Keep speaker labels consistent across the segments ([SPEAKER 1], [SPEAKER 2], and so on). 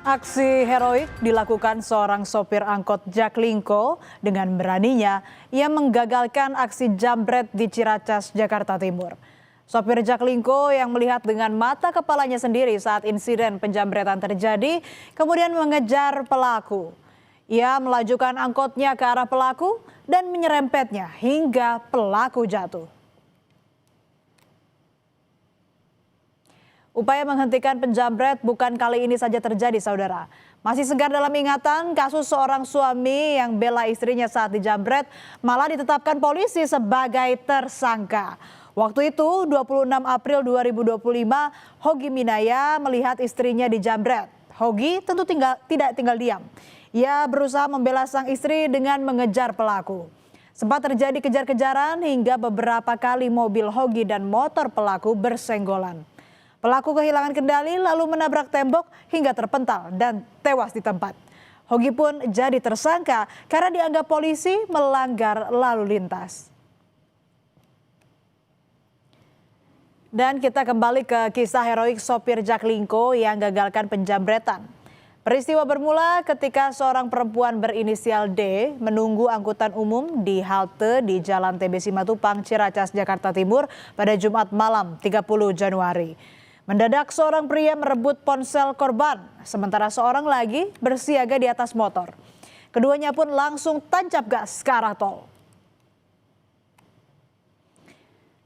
[SPEAKER 1] Aksi heroik dilakukan seorang sopir angkot Jaklingko. Dengan beraninya, ia menggagalkan aksi jambret di Ciracas, Jakarta Timur. Sopir Jaklingko yang melihat dengan mata kepalanya sendiri saat insiden penjambretan terjadi, kemudian mengejar pelaku. Ia melajukan angkotnya ke arah pelaku dan menyerempetnya hingga pelaku jatuh. Upaya menghentikan penjambret bukan kali ini saja terjadi, saudara. Masih segar dalam ingatan kasus seorang suami yang bela istrinya saat dijambret malah ditetapkan polisi sebagai tersangka. Waktu itu 26 April 2025, Hogi Minaya melihat istrinya dijambret. Hogi tentu tidak tinggal diam. Ia berusaha membela sang istri dengan mengejar pelaku. Sempat terjadi kejar-kejaran hingga beberapa kali mobil Hogi dan motor pelaku bersenggolan. Pelaku kehilangan kendali lalu menabrak tembok hingga terpental dan tewas di tempat. Hogi pun jadi tersangka karena dianggap polisi melanggar lalu lintas. Dan kita kembali ke kisah heroik sopir Jaklingko yang gagalkan penjambretan. Peristiwa bermula ketika seorang perempuan berinisial D menunggu angkutan umum di halte di Jalan TB Simatupang, Ciracas, Jakarta Timur pada Jumat malam 30 Januari. Mendadak seorang pria merebut ponsel korban, sementara seorang lagi bersiaga di atas motor. Keduanya pun langsung tancap gas ke arah tol.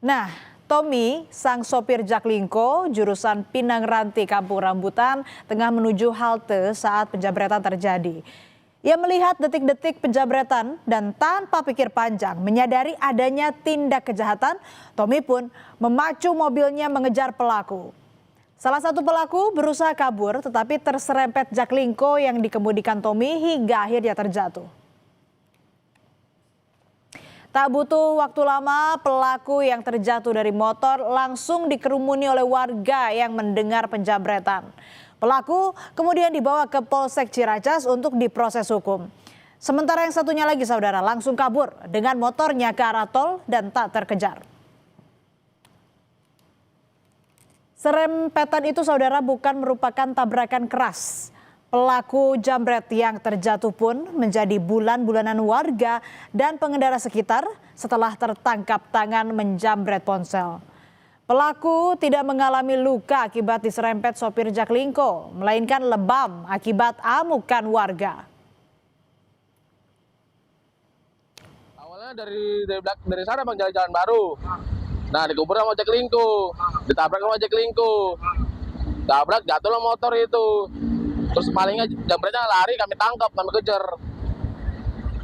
[SPEAKER 1] Nah, Tommy, sang sopir Jaklingko jurusan Pinang Ranti, Kampung Rambutan, tengah menuju halte saat penjambretan terjadi. Ia melihat detik-detik penjambretan dan tanpa pikir panjang menyadari adanya tindak kejahatan, Tommy pun memacu mobilnya mengejar pelaku. Salah satu pelaku berusaha kabur tetapi terserempet Jaklingko yang dikemudikan Tommy hingga akhirnya terjatuh. Tak butuh waktu lama, pelaku yang terjatuh dari motor langsung dikerumuni oleh warga yang mendengar penjambretan. Pelaku kemudian dibawa ke Polsek Ciracas untuk diproses hukum. Sementara yang satunya lagi, saudara, langsung kabur dengan motornya ke arah tol dan tak terkejar. Serempetan itu, saudara, bukan merupakan tabrakan keras. Pelaku jambret yang terjatuh pun menjadi bulan-bulanan warga dan pengendara sekitar setelah tertangkap tangan menjambret ponsel. Pelaku tidak mengalami luka akibat diserempet sopir Jaklingko, melainkan lebam akibat amukan warga.
[SPEAKER 2] Awalnya dari sana bang, jalan baru. Nah, dikubur sama Jaklingko, ditabrak sama Jaklingko, tabrak jatuhlah motor itu. Terus palingnya jambretnya lari, kami tangkap, kami kejar.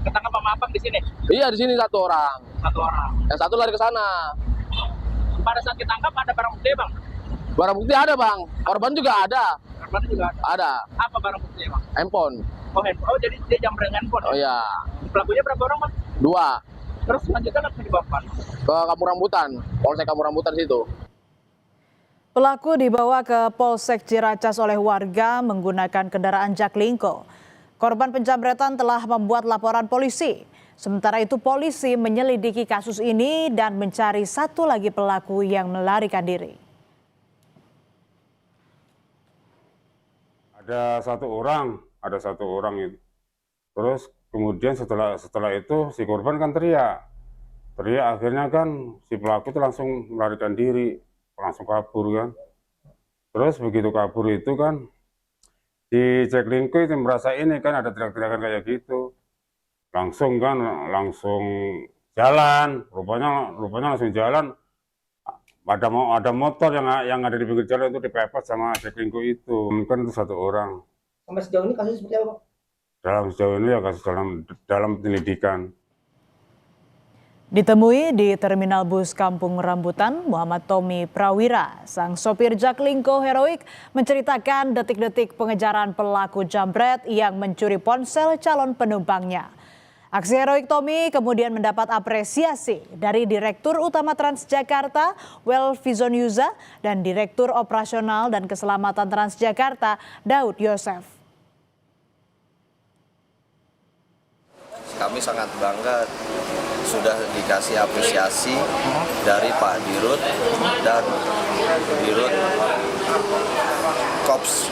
[SPEAKER 3] Ketangkap sama apa di sini?
[SPEAKER 2] Iya, di sini satu orang.
[SPEAKER 3] Satu orang.
[SPEAKER 2] Yang satu lari ke sana.
[SPEAKER 3] Pada saat ditangkap ada barang bukti, bang?
[SPEAKER 2] Barang bukti ada, bang. Korban juga ada.
[SPEAKER 3] Korban juga ada.
[SPEAKER 2] Ada.
[SPEAKER 3] Apa barang bukti, bang?
[SPEAKER 2] Handphone.
[SPEAKER 3] Oh, handphone. Oh, jadi dia jambret handphone.
[SPEAKER 2] Oh iya.
[SPEAKER 3] Pelakunya berapa orang, bang?
[SPEAKER 2] 2.
[SPEAKER 3] Terus selanjutnya langsung dibawa
[SPEAKER 2] ke Kampung Rambutan, Polsek Kampung Rambutan situ.
[SPEAKER 1] Pelaku dibawa ke Polsek Ciracas oleh warga menggunakan kendaraan Jaklingko. Korban penjambretan telah membuat laporan polisi. Sementara itu polisi menyelidiki kasus ini dan mencari satu lagi pelaku yang melarikan diri.
[SPEAKER 4] Ada satu orang itu. Terus kemudian setelah itu si korban kan teriak akhirnya kan si pelaku itu langsung melarikan diri, langsung kabur kan. Terus begitu kabur itu kan si Jaklingko itu merasa ini kan ada teriak-teriakan kayak gitu, langsung jalan, rupanya langsung jalan. Ada motor yang ada di pinggir jalan itu dipepet sama Jaklingko itu, kan itu satu orang.
[SPEAKER 3] Sampai sejauh ini kasus seperti apa, Pak?
[SPEAKER 4] Sejauh ini ya kasus dalam penyelidikan.
[SPEAKER 1] Ditemui di Terminal Bus Kampung Rambutan, Muhammad Tommy Prawira, sang sopir Jaklingko heroik, menceritakan detik-detik pengejaran pelaku jambret yang mencuri ponsel calon penumpangnya. Aksi heroik Tommy kemudian mendapat apresiasi dari Direktur Utama Transjakarta, Welvizon Yuza, dan Direktur Operasional dan Keselamatan Transjakarta, Daud Yosef.
[SPEAKER 5] Kami sangat bangga sudah dikasih apresiasi dari Pak Dirut dan Dirut Dirkops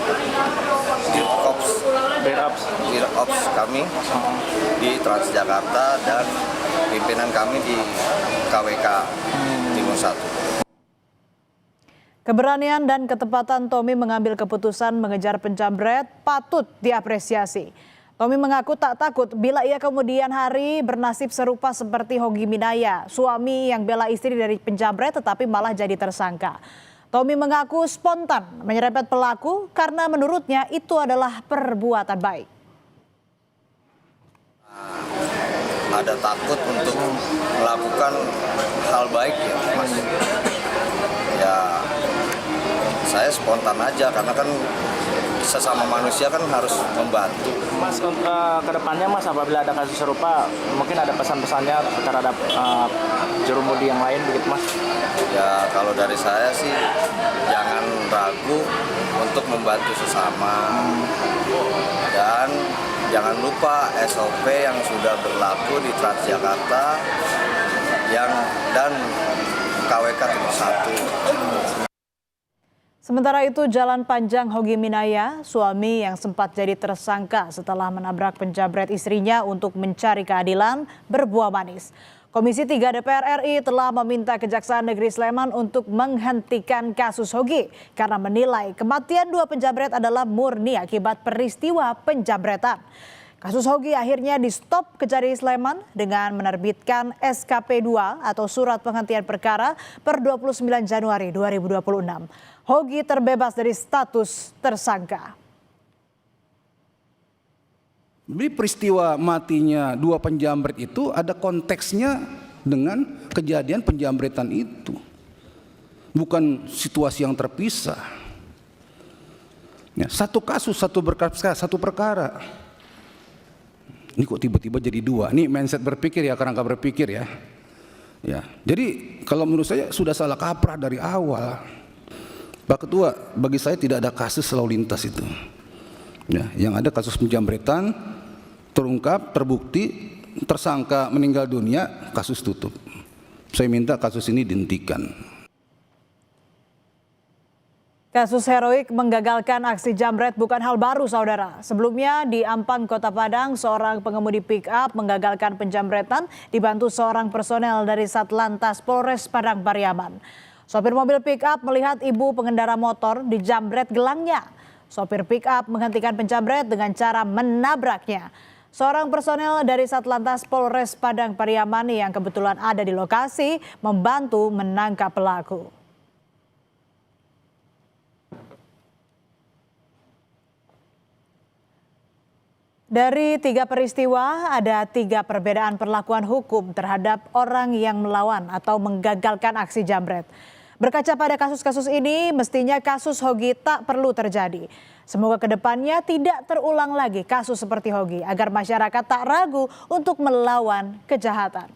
[SPEAKER 5] kami di Transjakarta dan pimpinan kami di KWK Timur 1.
[SPEAKER 1] Keberanian dan ketepatan Tommy mengambil keputusan mengejar penjamret patut diapresiasi. Tommy mengaku tak takut bila ia kemudian hari bernasib serupa seperti Hogi Minaya, suami yang bela istri dari penjamret tetapi malah jadi tersangka. Tommy mengaku spontan menyerempet pelaku karena menurutnya itu adalah perbuatan baik.
[SPEAKER 5] Ada takut untuk melakukan hal baik ya, Mas. Ya, saya spontan aja karena kan sesama manusia kan harus membantu.
[SPEAKER 3] Mas, ke depannya Mas, apabila ada kasus serupa, mungkin ada pesan-pesannya terhadap jurumudi yang lain begitu Mas?
[SPEAKER 5] Ya, kalau dari saya sih jangan ragu untuk membantu sesama. Dan jangan lupa SOP yang sudah berlaku di Transjakarta dan KWK Timur 1.
[SPEAKER 1] Sementara itu Jalan Panjang Hogi Minaya, suami yang sempat jadi tersangka setelah menabrak penjamret istrinya untuk mencari keadilan, berbuah manis. Komisi 3 DPR RI telah meminta Kejaksaan Negeri Sleman untuk menghentikan kasus Hogi karena menilai kematian dua penjamret adalah murni akibat peristiwa penjamretan. Kasus Hogi akhirnya di-stop Kejari Sleman dengan menerbitkan SKP 2 atau Surat Penghentian Perkara per 29 Januari 2026. Hogi terbebas dari status tersangka.
[SPEAKER 6] Jadi peristiwa matinya dua penjamret itu ada konteksnya dengan kejadian penjamretan itu. Bukan situasi yang terpisah. Ya, satu kasus, satu perkara. Ini kok tiba-tiba jadi dua? Ini mindset berpikir ya, kerangka berpikir ya. Ya, jadi kalau menurut saya sudah salah kaprah dari awal. Pak Ketua, bagi saya tidak ada kasus lalu lintas itu. Ya, yang ada kasus penjamretan terungkap, terbukti, tersangka meninggal dunia, kasus tutup. Saya minta kasus ini dihentikan.
[SPEAKER 1] Kasus heroik menggagalkan aksi jamret bukan hal baru, saudara. Sebelumnya di Ampang, Kota Padang, seorang pengemudi pick-up menggagalkan penjamretan dibantu seorang personel dari Satlantas Polres Padang Pariaman. Sopir mobil pick-up melihat ibu pengendara motor dijamret gelangnya. Sopir pick-up menghentikan penjamret dengan cara menabraknya. Seorang personel dari Satlantas Polres Padang Pariaman yang kebetulan ada di lokasi membantu menangkap pelaku. Dari 3 peristiwa, ada 3 perbedaan perlakuan hukum terhadap orang yang melawan atau menggagalkan aksi jamret. Berkaca pada kasus-kasus ini, mestinya kasus Hogi tak perlu terjadi. Semoga kedepannya tidak terulang lagi kasus seperti Hogi, agar masyarakat tak ragu untuk melawan kejahatan.